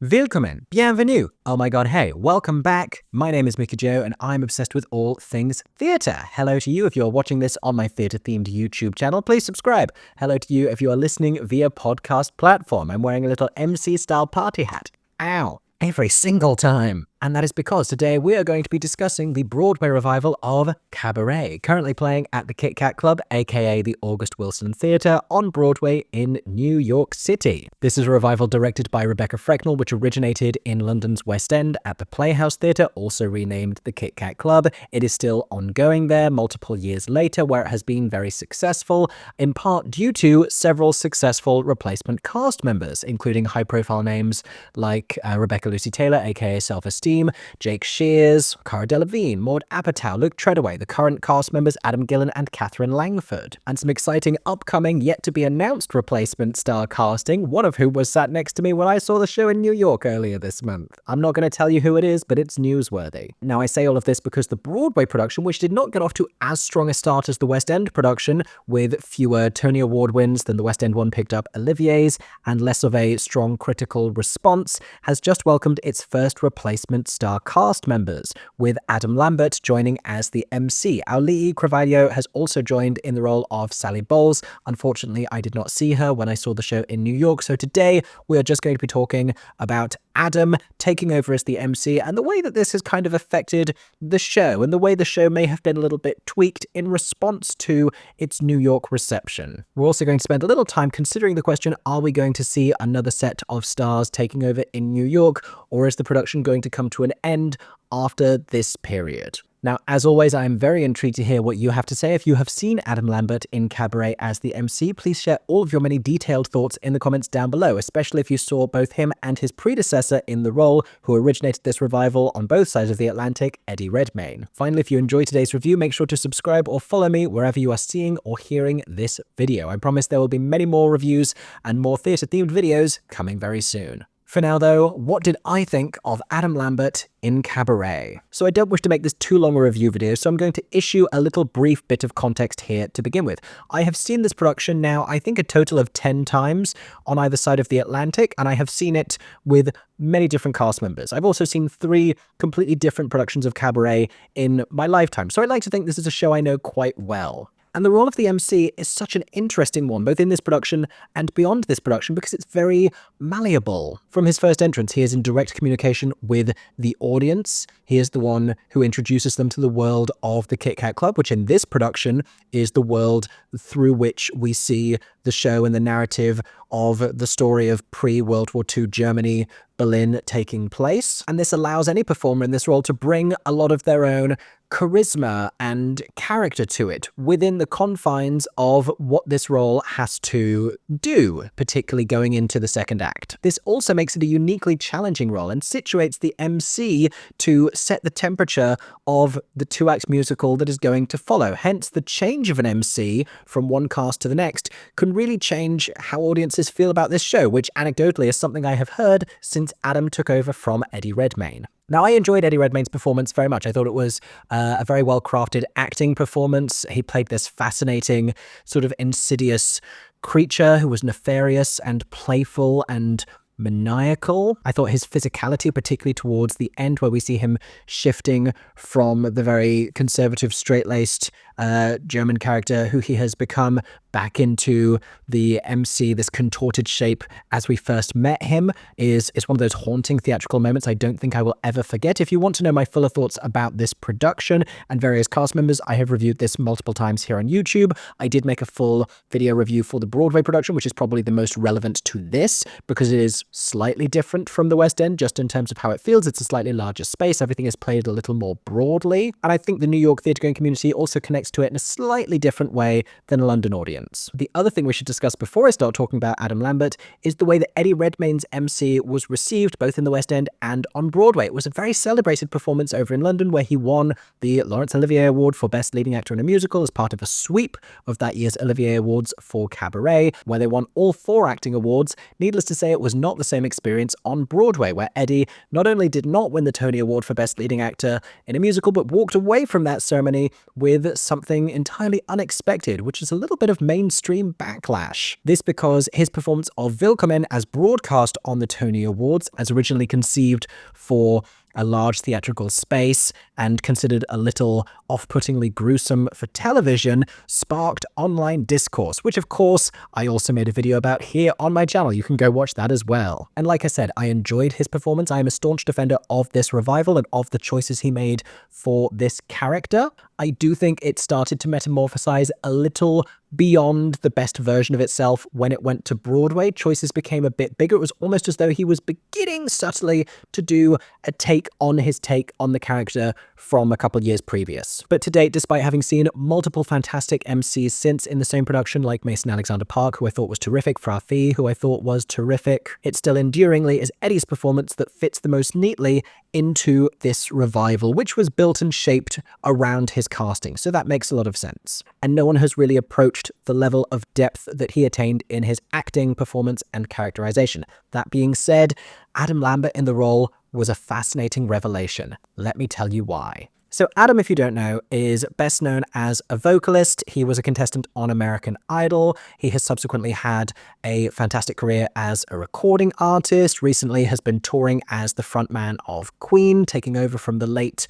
Willkommen, bienvenue, oh my god, hey, welcome back. My name is Mickey Joe and I'm obsessed with all things theatre. Hello to you if you're watching this on my theatre-themed YouTube channel, please subscribe. Hello to you if you are listening via podcast platform. I'm wearing a little Emcee-style party hat. Ow. Every single time. And that is because today we are going to be discussing the Broadway revival of Cabaret, currently playing at the Kit Kat Club, aka the August Wilson Theatre, on Broadway in New York City. This is a revival directed by Rebecca Frecknell, which originated in London's West End at the Playhouse Theatre, also renamed the Kit Kat Club. It is still ongoing there multiple years later, where it has been very successful, in part due to several successful replacement cast members, including high-profile names like Rebecca Lucy Taylor, aka Self-Esteem, Jake Shears, Cara Delevingne, Maud Apatow, Luke Treadaway, the current cast members Adam Gillen and Catherine Langford, and some exciting upcoming yet-to-be-announced replacement star casting, one of whom was sat next to me when I saw the show in New York earlier this month. I'm not going to tell you who it is, but it's newsworthy. Now, I say all of this because the Broadway production, which did not get off to as strong a start as the West End production, with fewer Tony Award wins than the West End one picked up Olivier's, and less of a strong critical response, has just welcomed its first replacement star cast members, with Adam Lambert joining as the Emcee. Auli'i has also joined in the role of Sally Bowles. Unfortunately, I did not see her when I saw the show in New York, so today we are just going to be talking about Adam taking over as the Emcee and the way that this has kind of affected the show, and the way the show may have been a little bit tweaked in response to its New York reception. We're also going to spend a little time considering the question, are we going to see another set of stars taking over in New York, or is the production going to come to an end after this period? Now, as always, I am very intrigued to hear what you have to say. If you have seen Adam Lambert in Cabaret as the Emcee, please share all of your many detailed thoughts in the comments down below, especially if you saw both him and his predecessor in the role, who originated this revival on both sides of the Atlantic, Eddie Redmayne. Finally, if you enjoyed today's review, make sure to subscribe or follow me wherever you are seeing or hearing this video. I promise there will be many more reviews and more theatre-themed videos coming very soon. For now though, what did I think of Adam Lambert in Cabaret? So I don't wish to make this too long a review video, so I'm going to issue a little brief bit of context here to begin with. I have seen this production now, I think a total of 10 times on either side of the Atlantic, and I have seen it with many different cast members. I've also seen 3 completely different productions of Cabaret in my lifetime, so I like to think this is a show I know quite well. And the role of the Emcee is such an interesting one, both in this production and beyond this production, because it's very malleable. From his first entrance, he is in direct communication with the audience. He is the one who introduces them to the world of the Kit Kat Club, which in this production is the world through which we see the show and the narrative of the story of pre-World War II Germany, Berlin taking place. And this allows any performer in this role to bring a lot of their own charisma and character to it within the confines of what this role has to do, particularly going into the second act. This also makes it a uniquely challenging role and situates the Emcee to set the temperature of the 2-act musical that is going to follow. Hence, the change of an Emcee from one cast to the next can really change how audiences feel about this show, which anecdotally is something I have heard since Adam took over from Eddie Redmayne. Now, I enjoyed Eddie Redmayne's performance very much. I thought it was a very well-crafted acting performance. He played this fascinating, sort of insidious creature who was nefarious and playful and maniacal. I thought his physicality, particularly towards the end, where we see him shifting from the very conservative, straight-laced German character who he has become back into the Emcee, this contorted shape as we first met him, is one of those haunting theatrical moments I don't think I will ever forget. If you want to know my fuller thoughts about this production and various cast members, I have reviewed this multiple times here on YouTube. I did make a full video review for the Broadway production, which is probably the most relevant to this, because it is slightly different from the West End, just in terms of how it feels. It's a slightly larger space. Everything is played a little more broadly. And I think the New York theatre-going community also connects to it in a slightly different way than a London audience. The other thing we should discuss before I start talking about Adam Lambert is the way that Eddie Redmayne's Emcee was received both in the West End and on Broadway. It was a very celebrated performance over in London, where he won the Laurence Olivier Award for Best Leading Actor in a Musical as part of a sweep of that year's Olivier Awards for Cabaret, where they won all 4 acting awards. Needless to say, it was not the same experience on Broadway, where Eddie not only did not win the Tony Award for Best Leading Actor in a Musical, but walked away from that ceremony with something entirely unexpected, which is a little bit of mainstream backlash. This because his performance of Willkommen, as broadcast on the Tony Awards, as originally conceived for a large theatrical space and considered a little off-puttingly gruesome for television, sparked online discourse, which of course I also made a video about here on my channel. You can go watch that as well. And like I said, I enjoyed his performance. I am a staunch defender of this revival and of the choices he made for this character. I do think it started to metamorphosize a little beyond the best version of itself when it went to Broadway. Choices became a bit bigger. It was almost as though he was beginning subtly to do a take on his take on the character from a couple years previous. But to date, despite having seen multiple fantastic MCs since in the same production, like Mason Alexander Park, who I thought was terrific, Frafi, who I thought was terrific, it still enduringly is Eddie's performance that fits the most neatly into this revival, which was built and shaped around his casting, so that makes a lot of sense. And no one has really approached the level of depth that he attained in his acting, performance, and characterization. That being said, Adam Lambert in the role was a fascinating revelation. Let me tell you why. So Adam, if you don't know, is best known as a vocalist. He was a contestant on American Idol. He has subsequently had a fantastic career as a recording artist. Recently has been touring as the frontman of Queen, taking over from the late,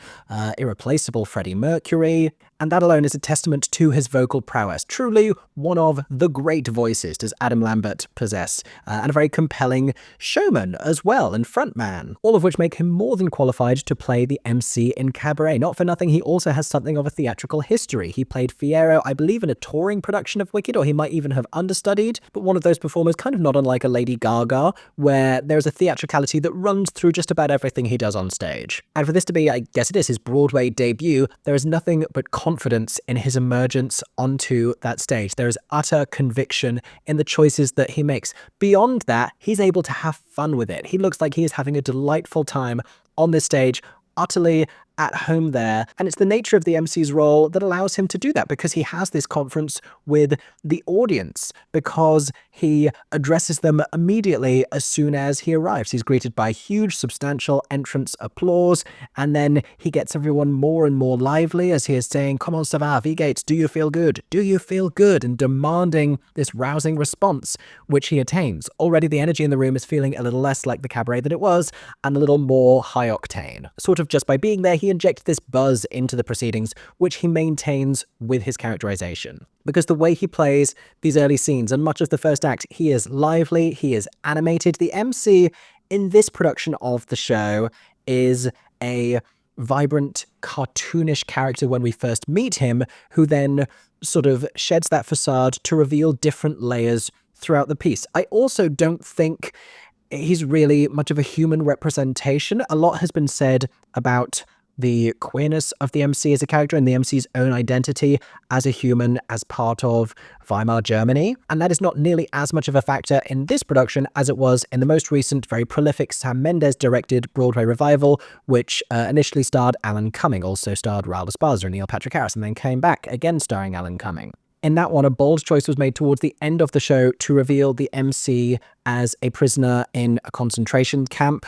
irreplaceable Freddie Mercury. And that alone is a testament to his vocal prowess. Truly one of the great voices does Adam Lambert possess, and a very compelling showman as well, and frontman, all of which make him more than qualified to play the MC in Cabaret. Not for nothing, he also has something of a theatrical history. He played Fiyero, I believe, in a touring production of Wicked, or he might even have understudied, but one of those performers kind of not unlike a Lady Gaga, where there's a theatricality that runs through just about everything he does on stage. And for this to be, I guess it is, his Broadway debut, there is nothing but confidence in his emergence onto that stage. There is utter conviction in the choices that he makes. Beyond that, he's able to have fun with it. He looks like he is having a delightful time on this stage, utterly at home there, and it's the nature of the MC's role that allows him to do that, because he has this conference with the audience, because he addresses them immediately as soon as he arrives. He's greeted by huge, substantial entrance applause, and then he gets everyone more and more lively as he is saying, "Comment ça va, V-Gates, do you feel good? Do you feel good?" and demanding this rousing response, which he attains. Already the energy in the room is feeling a little less like the Cabaret than it was, and a little more high octane. Sort of just by being there, he injects this buzz into the proceedings, which he maintains with his characterization. Because the way he plays these early scenes and much of the first act, he is lively, he is animated. The MC in this production of the show is a vibrant, cartoonish character when we first meet him, who then sort of sheds that facade to reveal different layers throughout the piece. I also don't think he's really much of a human representation. A lot has been said about the queerness of the MC as a character and the MC's own identity as a human as part of Weimar Germany, and that is not nearly as much of a factor in this production as it was in the most recent, very prolific Sam Mendes-directed Broadway revival, which initially starred Alan Cumming, also starred Raul Esparza and Neil Patrick Harris, and then came back, again starring Alan Cumming. In that one, a bold choice was made towards the end of the show to reveal the MC as a prisoner in a concentration camp,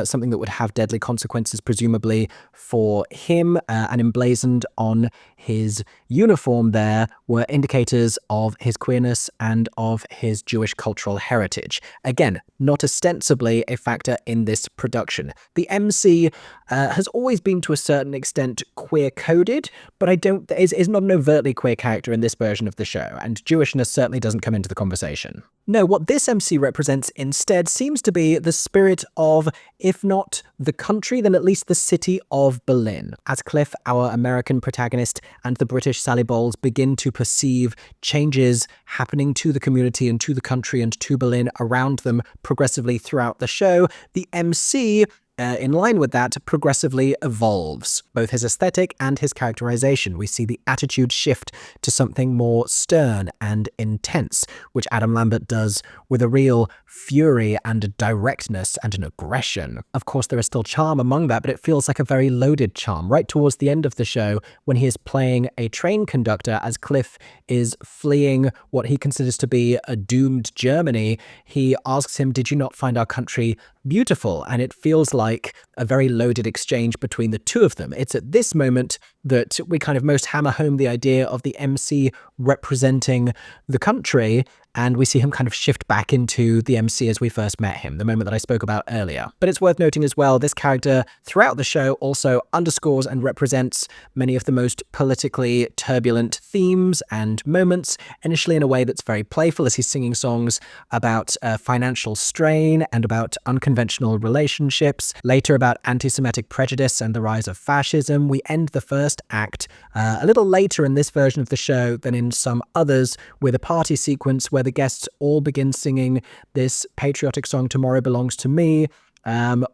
something that would have deadly consequences, presumably, for him, and emblazoned on his uniform there were indicators of his queerness and of his Jewish cultural heritage. Again, not ostensibly a factor in this production. The MC has always been, to a certain extent, queer-coded, but is not an overtly queer character in this version of the show, and Jewishness certainly doesn't come into the conversation. No, what this MC represents instead seems to be the spirit of, if not the country, then at least the city of Berlin. As Cliff, our American protagonist, and the British Sally Bowles begin to perceive changes happening to the community and to the country and to Berlin around them progressively throughout the show, the MC, in line with that, progressively evolves, both his aesthetic and his characterization. We see the attitude shift to something more stern and intense, which Adam Lambert does with a real fury and a directness and an aggression. Of course, there is still charm among that, but it feels like a very loaded charm. Right towards the end of the show, when he is playing a train conductor as Cliff is fleeing what he considers to be a doomed Germany, he asks him, "Did you not find our country beautiful, and it feels like a very loaded exchange between the two of them. It's at this moment that we kind of most hammer home the idea of the Emcee representing the country, and we see him kind of shift back into the Emcee as we first met him, the moment that I spoke about earlier. But it's worth noting as well, this character throughout the show also underscores and represents many of the most politically turbulent themes and moments, initially in a way that's very playful as he's singing songs about financial strain and about unconventional relationships, later about anti-Semitic prejudice and the rise of fascism. We end the first act a little later in this version of the show than in some others, with a party sequence where the guests all begin singing this patriotic song, Tomorrow Belongs to Me,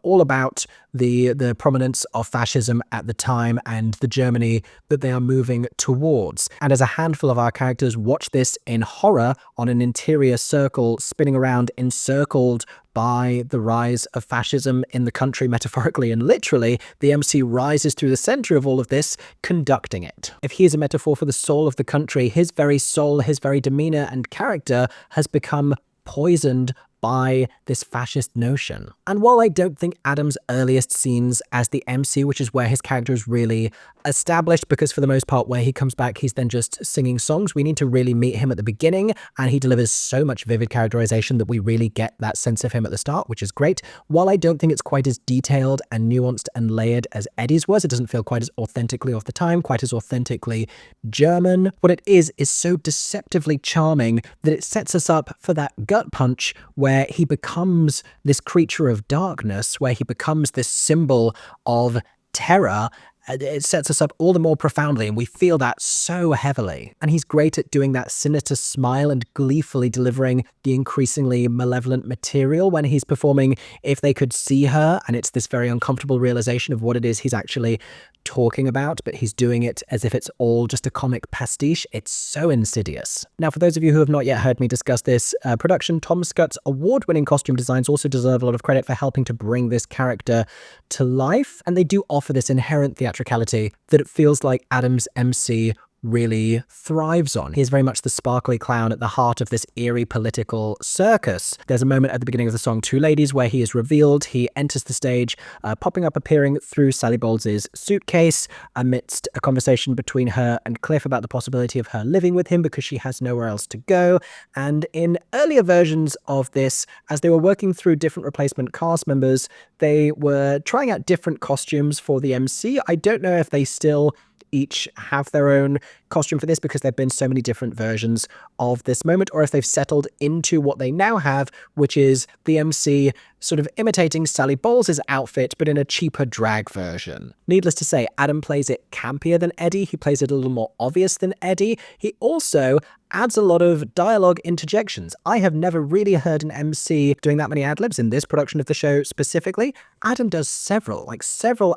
all about the prominence of fascism at the time and the Germany that they are moving towards. And as a handful of our characters watch this in horror on an interior circle spinning around, encircled by the rise of fascism in the country, metaphorically and literally, the Emcee rises through the center of all of this, conducting it. If he is a metaphor for the soul of the country, his very soul, his very demeanor and character has become poisoned by this fascist notion. And while I don't think Adam's earliest scenes as the Emcee, which is where his character is really established, because for the most part where he comes back he's then just singing songs, we need to really meet him at the beginning, and he delivers so much vivid characterization that we really get that sense of him at the start, which is great. While I don't think it's quite as detailed and nuanced and layered as Eddie's was, it doesn't feel quite as authentically of the time, quite as authentically German. What it is so deceptively charming that it sets us up for that gut punch where he becomes this creature of darkness, where he becomes this symbol of terror. It sets us up all the more profoundly, and we feel that so heavily. And he's great at doing that sinister smile and gleefully delivering the increasingly malevolent material when he's performing If They Could See Her, and it's this very uncomfortable realization of what it is he's actually talking about, but he's doing it as if it's all just a comic pastiche. It's so insidious. Now, for those of you who have not yet heard me discuss this production, Tom Scott's award-winning costume designs also deserve a lot of credit for helping to bring this character to life, and they do offer this inherent theatricality that it feels like Adam's Emcee really thrives on. He is very much the sparkly clown at the heart of this eerie political circus. There's a moment at the beginning of the song Two Ladies where he is revealed. He enters the stage, appearing through Sally Bowles' suitcase amidst a conversation between her and Cliff about the possibility of her living with him because she has nowhere else to go. And in earlier versions of this, as they were working through different replacement cast members, they were trying out different costumes for the Emcee. I don't know if they still each have their own costume for this because there have been so many different versions of this moment, or if they've settled into what they now have, which is the Emcee sort of imitating Sally Bowles' outfit, but in a cheaper drag version. Needless to say, Adam plays it campier than Eddie. He plays it a little more obvious than Eddie. He also adds a lot of dialogue interjections. I have never really heard an Emcee doing that many ad-libs in this production of the show specifically. Adam does several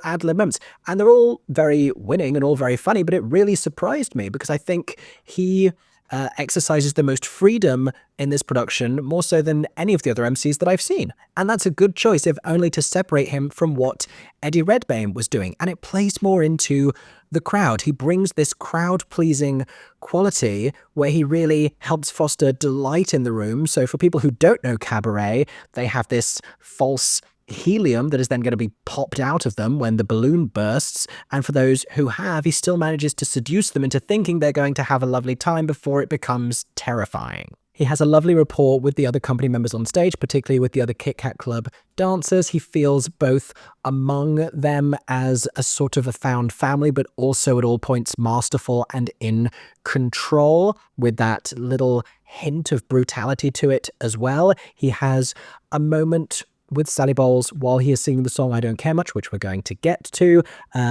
ad-lib moments, and they're all very winning and all very funny, but it really surprised me because I think he exercises the most freedom in this production, more so than any of the other Emcees that I've seen. And that's a good choice, if only to separate him from what Eddie Redmayne was doing. And it plays more into the crowd. He brings this crowd-pleasing quality where he really helps foster delight in the room. So for people who don't know Cabaret, they have this false helium that is then going to be popped out of them when the balloon bursts, and for those who have, he still manages to seduce them into thinking they're going to have a lovely time before it becomes terrifying. He has a lovely rapport with the other company members on stage, particularly with the other Kit Kat Club dancers. He feels both among them as a sort of a found family, but also at all points masterful and in control, with that little hint of brutality to it as well. He has a moment with Sally Bowles while he is singing the song I Don't Care Much, which we're going to get to,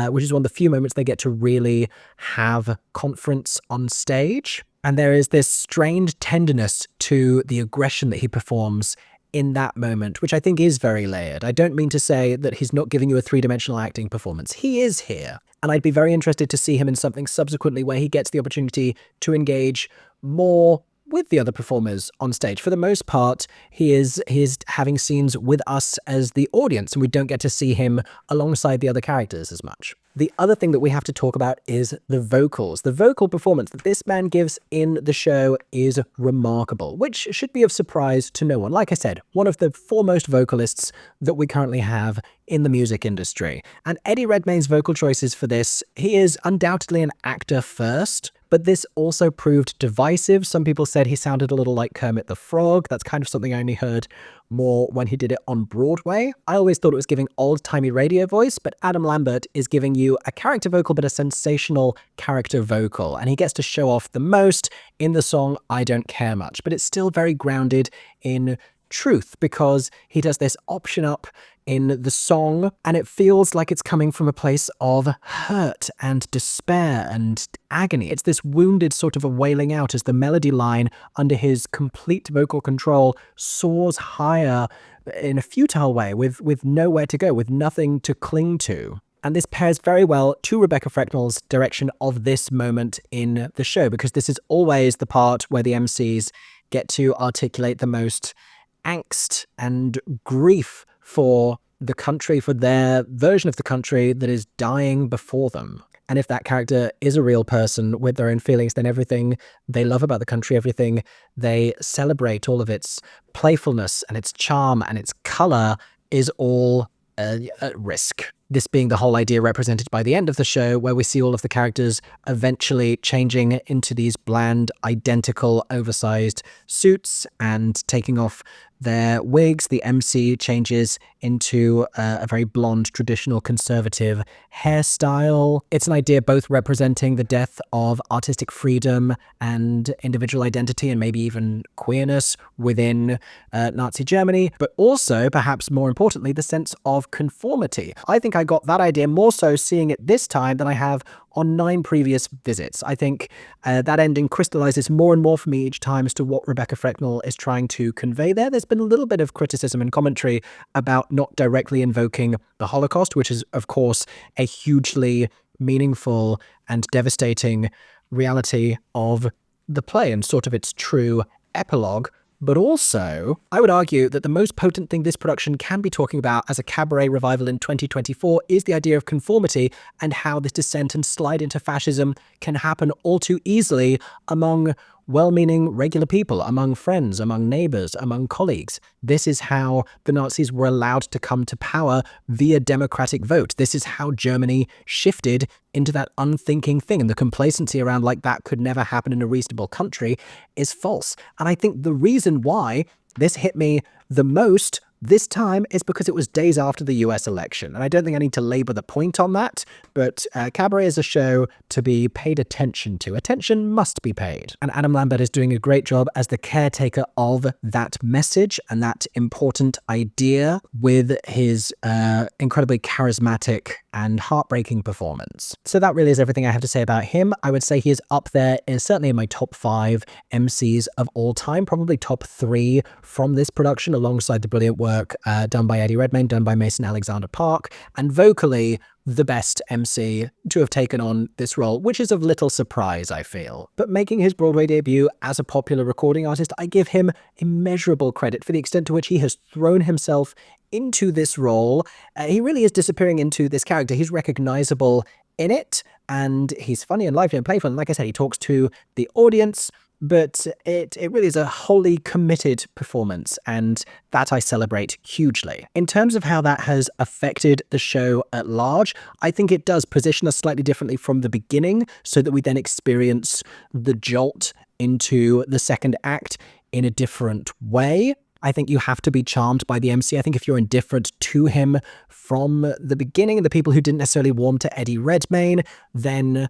which is one of the few moments they get to really have conference on stage. And there is this strained tenderness to the aggression that he performs in that moment, which I think is very layered. I don't mean to say that he's not giving you a three-dimensional acting performance. He is here. And I'd be very interested to see him in something subsequently where he gets the opportunity to engage more with the other performers on stage. For the most part, he is having scenes with us as the audience, and we don't get to see him alongside the other characters as much. The other thing that we have to talk about is the vocals. The vocal performance that this man gives in the show is remarkable, which should be of surprise to no one. Like I said, one of the foremost vocalists that we currently have in the music industry. And Eddie Redmayne's vocal choices for this, he is undoubtedly an actor first, but this also proved divisive. Some people said he sounded a little like Kermit the Frog. That's kind of something I only heard more when he did it on Broadway. I always thought it was giving old-timey radio voice, but Adam Lambert is giving you a character vocal, but a sensational character vocal. And he gets to show off the most in the song I Don't Care Much, but it's still very grounded in truth because he does this option up in the song and it feels like it's coming from a place of hurt and despair and agony. It's this wounded sort of a wailing out as the melody line under his complete vocal control soars higher in a futile way with nowhere to go, with nothing to cling to. And this pairs very well to Rebecca Frecknell's direction of this moment in the show, because this is always the part where the MCs get to articulate the most angst and grief for the country, for their version of the country that is dying before them. And if that character is a real person with their own feelings, then everything they love about the country, everything they celebrate, all of its playfulness and its charm and its color is all at risk. This being the whole idea represented by the end of the show, where we see all of the characters eventually changing into these bland, identical, oversized suits and taking off their wigs. The MC changes into a very blonde, traditional conservative hairstyle. It's an idea both representing the death of artistic freedom and individual identity and maybe even queerness within Nazi Germany, but also, perhaps more importantly, the sense of conformity. I think I got that idea more so seeing it this time than I have on 9 previous visits. I think that ending crystallizes more and more for me each time as to what Rebecca Frecknell is trying to convey there. There's been a little bit of criticism and commentary about not directly invoking the Holocaust, which is, of course, a hugely meaningful and devastating reality of the play and sort of its true epilogue. But also, I would argue that the most potent thing this production can be talking about as a cabaret revival in 2024 is the idea of conformity and how this descent and slide into fascism can happen all too easily among well-meaning regular people, among friends, among neighbors, among colleagues. This is how the Nazis were allowed to come to power via democratic vote. This is how Germany shifted into that unthinking thing, and the complacency around like that could never happen in a reasonable country is false. And I think the reason why this hit me the most this time is because it was days after the US election. And I don't think I need to labor the point on that, but Cabaret is a show to be paid attention to. Attention must be paid. And Adam Lambert is doing a great job as the caretaker of that message and that important idea with his incredibly charismatic and heartbreaking performance. So that really is everything I have to say about him. I would say he is up there, is certainly in my top 5 MCs of all time, probably top 3 from this production, alongside the brilliant work done by Eddie Redmayne, done by Mason Alexander Park, and vocally the best MC to have taken on this role, which is of little surprise, I feel. But making his Broadway debut as a popular recording artist, I give him immeasurable credit for the extent to which he has thrown himself into this role. He really is disappearing into this character. He's recognizable in it, and he's funny and lively and playful. And like I said, he talks to the audience, but it really is a wholly committed performance, and that I celebrate hugely. In terms of how that has affected the show at large, I think it does position us slightly differently from the beginning, so that we then experience the jolt into the second act in a different way. I think you have to be charmed by the MC. I think if you're indifferent to him from the beginning, the people who didn't necessarily warm to Eddie Redmayne, then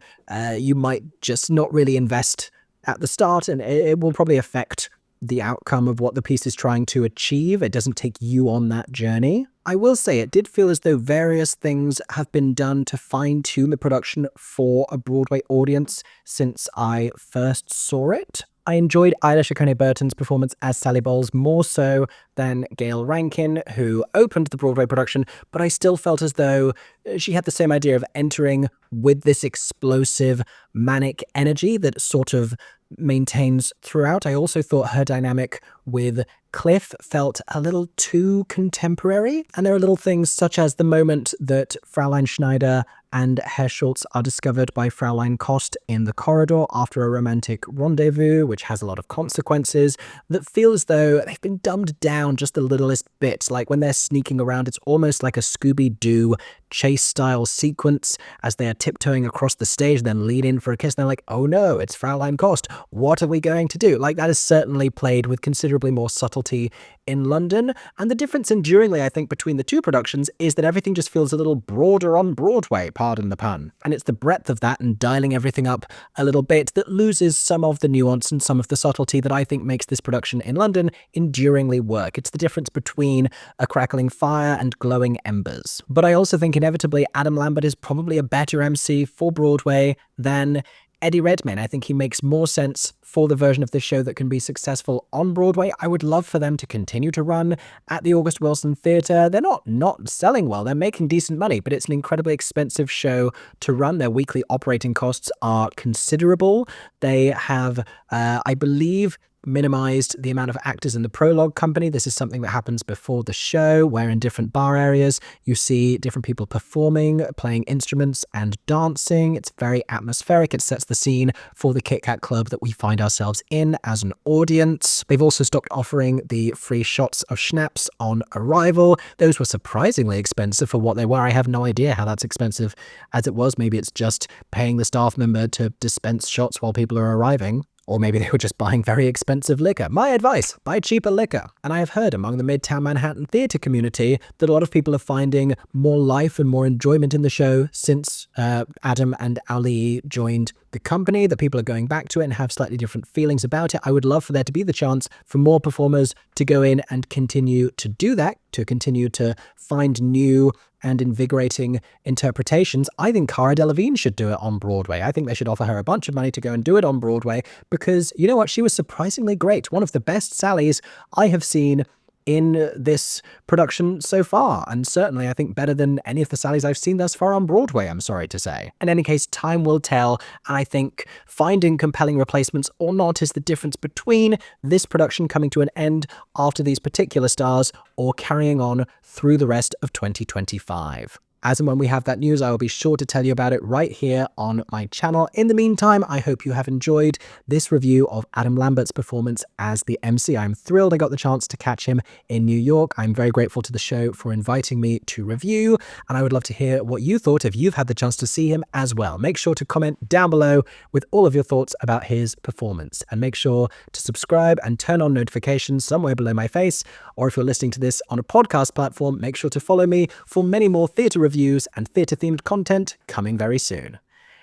you might just not really invest at the start, and it will probably affect the outcome of what the piece is trying to achieve. It doesn't take you on that journey. I will say it did feel as though various things have been done to fine-tune the production for a Broadway audience since I first saw it. I enjoyed Isla Chaconne-Burton's performance as Sally Bowles more so than Gail Rankin, who opened the Broadway production, but I still felt as though she had the same idea of entering with this explosive, manic energy that sort of maintains throughout. I also thought her dynamic with Cliff felt a little too contemporary, and there are little things such as the moment that Fraulein Schneider and Herr Schultz are discovered by Fraulein Kost in the corridor after a romantic rendezvous, which has a lot of consequences, that feel as though they've been dumbed down just the littlest bit. Like when they're sneaking around, it's almost like a Scooby-Doo chase-style sequence as they are tiptoeing across the stage, then lean in for a kiss, and they're like, oh no, it's Fraulein Kost. What are we going to do? Like, that is certainly played with considerably more subtlety in London, and the difference enduringly, I think, between the two productions is that everything just feels a little broader on Broadway, pardon the pun. And it's the breadth of that and dialing everything up a little bit that loses some of the nuance and some of the subtlety that I think makes this production in London enduringly work. It's the difference between a crackling fire and glowing embers. But I also think inevitably Adam Lambert is probably a better MC for Broadway than Eddie Redmayne. I think he makes more sense for the version of this show that can be successful on Broadway. I would love for them to continue to run at the August Wilson Theatre. They're not selling well. They're making decent money, but it's an incredibly expensive show to run. Their weekly operating costs are considerable. They have, I believe, minimized the amount of actors in the prologue company. This is something that happens before the show, where in different bar areas you see different people performing, playing instruments and dancing. It's very atmospheric. It sets the scene for the Kit Kat Club that we find ourselves in as an audience. They've also stopped offering the free shots of schnapps on arrival. Those were surprisingly expensive for what they were. I have no idea how that's expensive as it was. Maybe it's just paying the staff member to dispense shots while people are arriving. Or maybe they were just buying very expensive liquor. My advice, buy cheaper liquor. And I have heard among the Midtown Manhattan theatre community that a lot of people are finding more life and more enjoyment in the show since Adam and Auli'i joined the company, that people are going back to it and have slightly different feelings about it. I would love for there to be the chance for more performers to go in and continue to do that, to continue to find new and invigorating interpretations. I think Cara Delevingne should do it on Broadway. I think they should offer her a bunch of money to go and do it on Broadway because, you know what, she was surprisingly great. One of the best Sallys I have seen in this production so far, and certainly I think better than any of the Sallys I've seen thus far on Broadway, I'm sorry to say. In any case, time will tell, and I think finding compelling replacements or not is the difference between this production coming to an end after these particular stars or carrying on through the rest of 2025. As and when we have that news, I will be sure to tell you about it right here on my channel. In the meantime, I hope you have enjoyed this review of Adam Lambert's performance as the MC. I'm thrilled I got the chance to catch him in New York. I'm very grateful to the show for inviting me to review, and I would love to hear what you thought if you've had the chance to see him as well. Make sure to comment down below with all of your thoughts about his performance, and make sure to subscribe and turn on notifications somewhere below my face, or if you're listening to this on a podcast platform, make sure to follow me for many more theatre reviews and theatre-themed content coming very soon.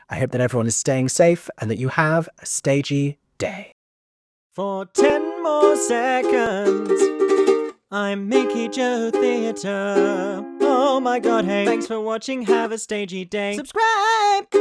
I hope that everyone is staying safe and that you have a stagey day. For 10 more seconds, I'm Mickey Joe Theatre. Oh my god, hey. Thanks for watching, have a stagey day. Subscribe!